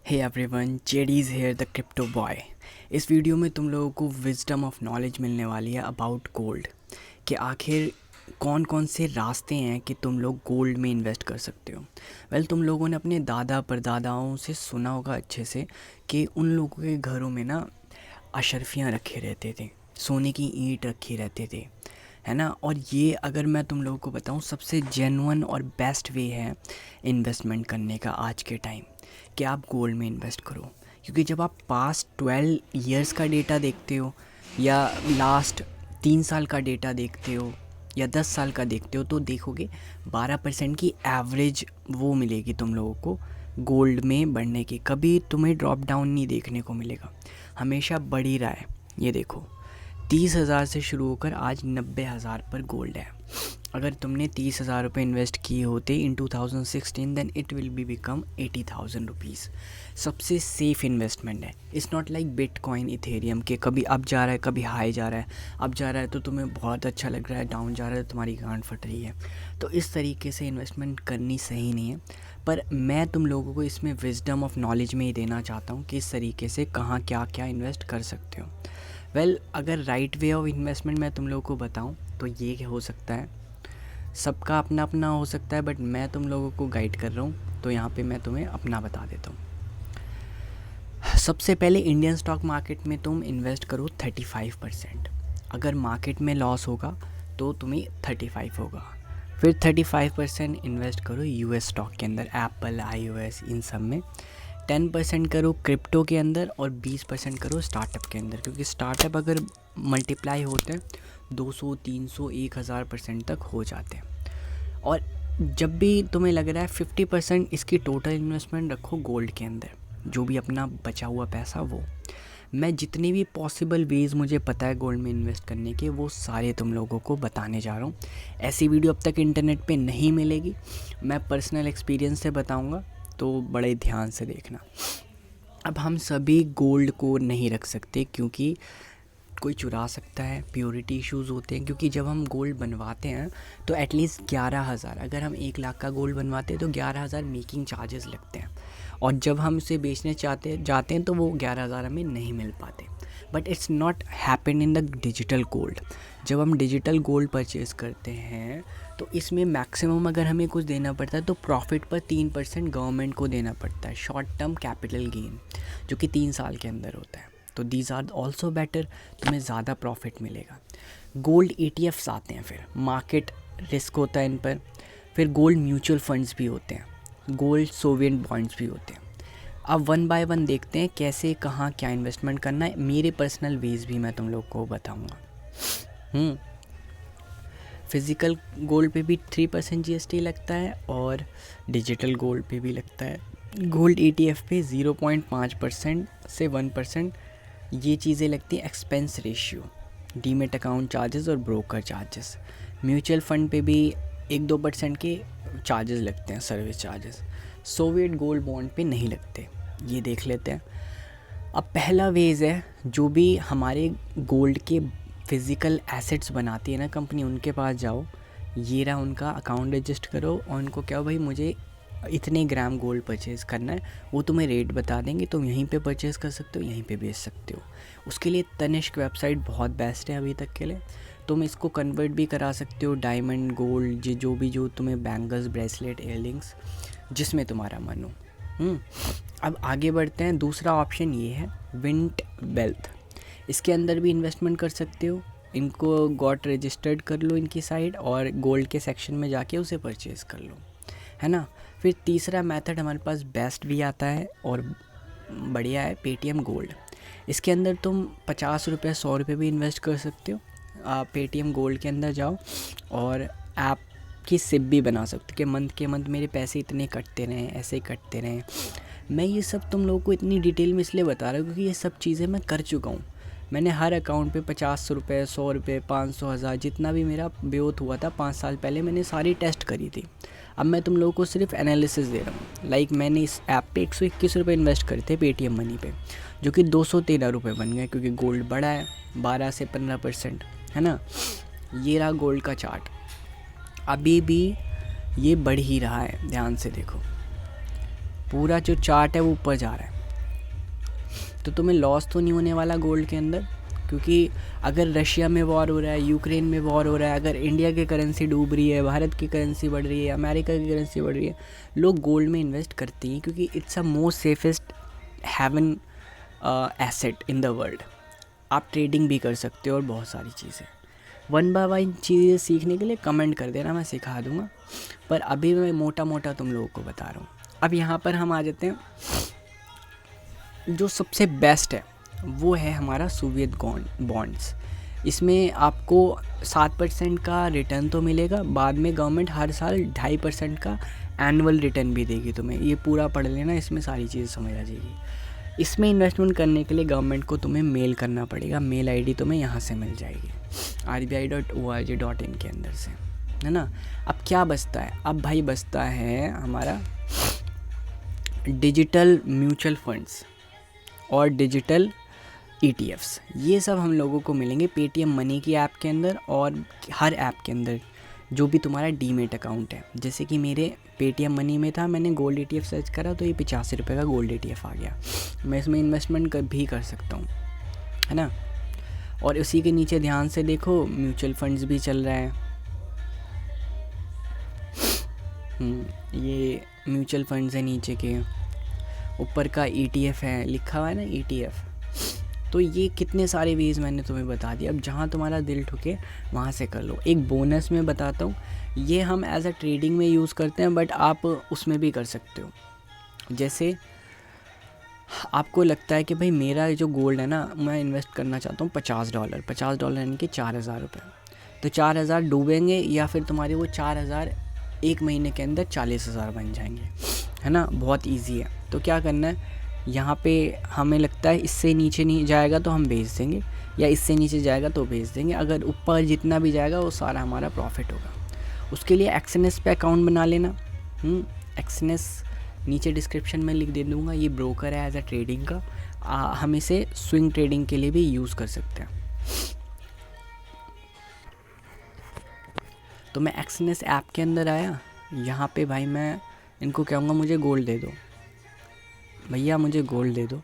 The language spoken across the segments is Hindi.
Hey everyone, JD's here the crypto boy. इस वीडियो में तुम लोगों को विजडम ऑफ नॉलेज मिलने वाली है अबाउट गोल्ड, कि आखिर कौन कौन से रास्ते हैं कि तुम लोग गोल्ड में इन्वेस्ट कर सकते हो। तुम लोगों ने अपने दादा परदादाओं से सुना होगा अच्छे से कि उन लोगों के घरों में ना अशरफियाँ रखे रहते थे, सोने की ईंट रखी रहते थे, है ना। और ये अगर मैं तुम लोगों को बताऊँ, सबसे जेन्युइन और बेस्ट वे है इन्वेस्टमेंट करने का आज के टाइम, कि आप गोल्ड में इन्वेस्ट करो। क्योंकि जब आप पास्ट 12 ईयर्स का डेटा देखते हो या लास्ट 3 साल का डेटा देखते हो या 10 साल का देखते हो, तो देखोगे 12% की एवरेज वो मिलेगी तुम लोगों को गोल्ड में बढ़ने की। कभी तुम्हें ड्रॉप डाउन नहीं देखने को मिलेगा, हमेशा बढ़ ही रहा है। ये देखो, 30,000 से शुरू होकर आज 90,000 पर गोल्ड है। अगर तुमने 30,000 रुपये इन्वेस्ट किए होते in 2016, then it will be become 80,000 rupees. सबसे सेफ़ इन्वेस्टमेंट है। It's not like bitcoin, ethereum के कभी अप जा रहा है कभी हाई जा रहा है। अप जा रहा है तो तुम्हें बहुत अच्छा लग रहा है, डाउन जा रहा है तो तुम्हारी गांड फट रही है। तो इस तरीके से इन्वेस्टमेंट करनी सही नहीं है। पर मैं तुम लोगों को इसमें विजडम ऑफ नॉलेज में ही देना चाहता हूँ कि इस तरीके से कहाँ क्या क्या इन्वेस्ट कर सकते हो। अगर राइट वे ऑफ इन्वेस्टमेंट मैं तुम लोगों को बताऊं तो ये हो सकता है, सबका अपना अपना हो सकता है, बट मैं तुम लोगों को गाइड कर रहा हूँ तो यहाँ पे मैं तुम्हें अपना बता देता हूँ। सबसे पहले इंडियन स्टॉक मार्केट में तुम इन्वेस्ट करो 35%। अगर मार्केट में लॉस होगा तो तुम्हें 35 होगा। फिर 35% इन्वेस्ट करो यूएस स्टॉक के अंदर, एप्पल, iOS, इन सब में। 10% करो क्रिप्टो के अंदर और 20% करो स्टार्टअप के अंदर, क्योंकि स्टार्टअप अगर मल्टीप्लाई होते हैं 200, 300, 1000% तक हो जाते हैं। और जब भी तुम्हें लग रहा है 50% इसकी टोटल इन्वेस्टमेंट रखो गोल्ड के अंदर, जो भी अपना बचा हुआ पैसा वो। मैं जितने भी पॉसिबल वेज़ मुझे पता है गोल्ड में इन्वेस्ट करने के, वो सारे तुम लोगों को बताने जा रहा हूँ। ऐसी वीडियो अब तक इंटरनेट पे नहीं मिलेगी, मैं पर्सनल एक्सपीरियंस से बताऊँगा, तो बड़े ध्यान से देखना। अब हम सभी गोल्ड को नहीं रख सकते क्योंकि कोई चुरा सकता है, प्योरिटी इश्यूज़ होते हैं। क्योंकि जब हम गोल्ड बनवाते हैं तो एटलीस्ट 11,000, अगर हम 1 लाख का गोल्ड बनवाते हैं तो 11,000 मेकिंग चार्जेस लगते हैं। और जब हम उसे बेचने जाते हैं तो वो 11,000 हमें नहीं मिल पाते। But it's not happen in the digital gold. जब हम डिजिटल गोल्ड परचेज़ करते हैं तो इसमें मैक्सिमम अगर हमें कुछ देना पड़ता है तो प्रॉफिट पर 3% गवर्नमेंट को देना पड़ता है, शॉर्ट टर्म कैपिटल गेन, जो कि 3 साल के अंदर होता है। तो दीज आर ऑल्सो बेटर, तुम्हें ज़्यादा प्रॉफिट मिलेगा। गोल्ड ETFs आते हैं, फिर मार्केट रिस्क होता है इन पर। फिर गोल्ड म्यूचुअल फंड्स भी होते हैं, गोल्ड सोवरेन बॉन्ड्स भी होते हैं। अब वन बाय वन देखते हैं कैसे कहाँ क्या इन्वेस्टमेंट करना है। मेरे पर्सनल वेज भी मैं तुम लोग को बताऊँगा। फिज़िकल गोल्ड पे भी 3% GST लगता है और डिजिटल गोल्ड पे भी लगता है। गोल्ड ETF पे 0.5% से 1% ये चीज़ें लगती हैं expense ratio, demat account charges और ब्रोकर चार्जेस। म्यूचुअल फ़ंड पे भी 1-2% के चार्जेस लगते हैं, service charges. Soviet gold bond पे नहीं लगते, ये देख लेते हैं। अब पहला वेज है, जो भी हमारे गोल्ड के फिज़िकल एसेट्स बनाती है ना कंपनी, उनके पास जाओ, ये रहा उनका अकाउंट रजिस्टर करो और उनको क्या, भाई मुझे इतने ग्राम गोल्ड परचेज़ करना है, वो तुम्हें रेट बता देंगे, तुम यहीं पे परचेज़ कर सकते हो, यहीं पे बेच सकते हो। उसके लिए तनिष्क वेबसाइट बहुत बेस्ट है अभी तक के लिए। तुम इसको कन्वर्ट भी करा सकते हो डायमंड, गोल्ड, जो तुम्हें बैंगल्स, ब्रेसलेट, इयररिंग्स, जिसमें तुम्हारा मन हो। अब आगे बढ़ते हैं। दूसरा ऑप्शन ये है विंट वेल्थ। इसके अंदर भी इन्वेस्टमेंट कर सकते हो। इनको गॉट रजिस्टर्ड कर लो इनकी साइट और गोल्ड के सेक्शन में जाके उसे परचेज़ कर लो, है ना। फिर तीसरा मेथड हमारे पास बेस्ट भी आता है और बढ़िया है, पेटीएम गोल्ड। इसके अंदर तुम 50 रुपये, 100 रुपये भी इन्वेस्ट कर सकते हो। आप पेटीएम गोल्ड के अंदर जाओ और ऐप की सिप भी बना सकते हो कि मंथ के मंथ मेरे पैसे इतने कटते रहें, ऐसे कटते रहें। मैं ये सब तुम लोगों को इतनी डिटेल में इसलिए बता रहा हूँ क्योंकि ये सब चीज़ें मैं कर चुका हूँ। मैंने हर अकाउंट पे 50 रुपये, 100 रुपये, 500, 1000, जितना भी मेरा बेओत हुआ था 5 साल पहले, मैंने सारी टेस्ट करी थी। अब मैं तुम लोगों को सिर्फ एनालिसिस दे रहा हूँ। मैंने इस ऐप पे 121 रुपये इन्वेस्ट करे थे पेटीएम मनी पे, जो कि 213 रुपये बन गए क्योंकि गोल्ड बढ़ा है 12 से 15%, है ना। ये रहा गोल्ड का चार्ट, अभी भी ये बढ़ ही रहा है, ध्यान से देखो। पूरा जो चार्ट है वो ऊपर जा रहा है। तो तुम्हें लॉस तो नहीं होने वाला गोल्ड के अंदर, क्योंकि अगर रशिया में वॉर हो रहा है, यूक्रेन में वॉर हो रहा है, अगर इंडिया की करेंसी डूब रही है, भारत की करेंसी बढ़ रही है, अमेरिका की करेंसी बढ़ रही है, लोग गोल्ड में इन्वेस्ट करते हैं क्योंकि it's a most safest haven asset in the world. आप ट्रेडिंग भी कर सकते हो और बहुत सारी चीज़ें। वन बाय वन चीज़ें सीखने के लिए कमेंट कर देना, मैं सिखा दूँगा, पर अभी मैं मोटा मोटा तुम लोगों को बता रहा हूँ। अब यहाँ पर हम आ जाते हैं, जो सबसे बेस्ट है वो है हमारा सोवियत बॉन्ड्स। इसमें आपको 7% का रिटर्न तो मिलेगा, बाद में गवर्नमेंट हर साल 2.5% का एनुअल रिटर्न भी देगी तुम्हें। ये पूरा पढ़ लेना, इसमें सारी चीज़ें समझ आ जाएगी। इसमें इन्वेस्टमेंट करने के लिए गवर्नमेंट को तुम्हें मेल करना पड़ेगा, मेल आईडी तुम्हें यहाँ से मिल जाएगी rbi.org.in के अंदर से, है ना। अब क्या बचता है, अब भाई बचता है हमारा डिजिटल म्यूचुअल फंड्स और डिजिटल ETFs। ये सब हम लोगों को मिलेंगे पेटीएम मनी की ऐप के अंदर और हर ऐप के अंदर जो भी तुम्हारा डीमेट अकाउंट है। जैसे कि मेरे पेटीएम मनी में था, मैंने गोल्ड ETF सर्च करा तो ये 85 रुपये का गोल्ड ETF आ गया। मैं इसमें इन्वेस्टमेंट भी कर सकता हूँ, है ना। और उसी के नीचे ध्यान से देखो म्यूचुअल फंड्स भी चल रहा है। ये म्यूचुअल फंड्स है, नीचे के ऊपर का ETF है, लिखा हुआ है ना ETF। तो ये कितने सारे वेज मैंने तुम्हें बता दिया। अब जहाँ तुम्हारा दिल ठुके वहाँ से कर लो। एक बोनस में बताता हूँ, ये हम एज अ ट्रेडिंग में यूज़ करते हैं, बट आप उसमें भी कर सकते हो। जैसे आपको लगता है कि भाई मेरा जो गोल्ड है ना, मैं इन्वेस्ट करना चाहता हूँ $50 यानी कि 4,000 रुपये। तो 4,000 डूबेंगे या फिर तुम्हारे वो 4,000 एक महीने के अंदर 40,000 बन जाएंगे, है ना। बहुत ईजी है। तो क्या करना है, यहाँ पे हमें लगता है इससे नीचे नहीं जाएगा तो हम बेच देंगे, या इससे नीचे जाएगा तो बेच देंगे। अगर ऊपर जितना भी जाएगा वो सारा हमारा प्रॉफिट होगा। उसके लिए एक्सएनएस पे अकाउंट बना लेना। एक्सएनएस नीचे डिस्क्रिप्शन में लिख दे दूँगा। ये ब्रोकर है एज अ ट्रेडिंग का। हम इसे स्विंग ट्रेडिंग के लिए भी यूज़ कर सकते हैं। तो मैं एक्सएनएस ऐप के अंदर आया, यहाँ पे भाई मैं इनको कहूँगा मुझे गोल्ड दे दो, भैया मुझे गोल्ड दे दो,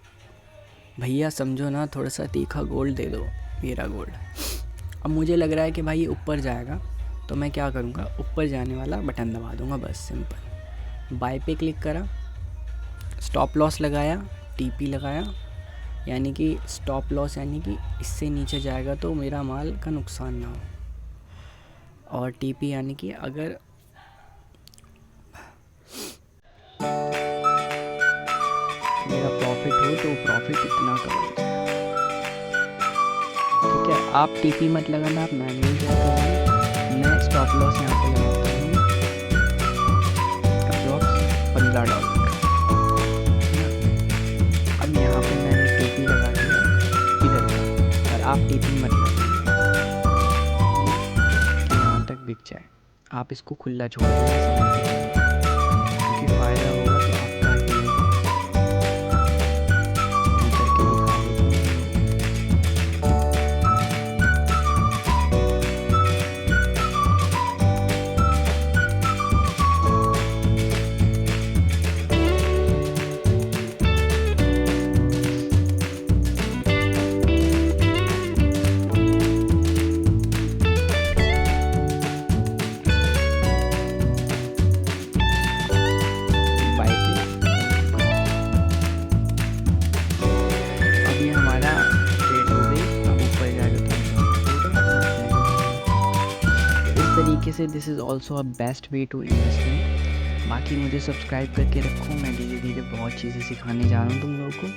भैया समझो ना थोड़ा सा तीखा गोल्ड दे दो, मेरा गोल्ड। अब मुझे लग रहा है कि भाई ये ऊपर जाएगा, तो मैं क्या करूँगा, ऊपर जाने वाला बटन दबा दूँगा, बस सिंपल। बाय पे क्लिक करा, स्टॉप लॉस लगाया, टीपी लगाया, यानी कि स्टॉप लॉस यानी कि इससे नीचे जाएगा तो मेरा माल का नुकसान ना हो, और टीपी यानी कि अगर मेरा प्रॉफिट हो तो प्रॉफिट इतना करो। ठीक है, आप टीपी मत लगाना, आप मैनुअली क्या करोगे, मैं स्टॉप लॉस यहाँ पे लगाता हूँ अप्रॉक्स $15। अब यहाँ पे मैंने टीपी लगा दिया इधर का, और आप टीपी मत लगाइए, यहाँ तक बिक जाए। आप इसको खुला छोड़ दीजिए, क्योंकि फ़ायदा होगा तो आपका ही करके दिखा तरीके से। This is also a best way to investment. बाकी मुझे सब्सक्राइब करके रखो, मैं धीरे धीरे बहुत चीज़ें सिखाने जा रहा हूँ तुम लोगों को।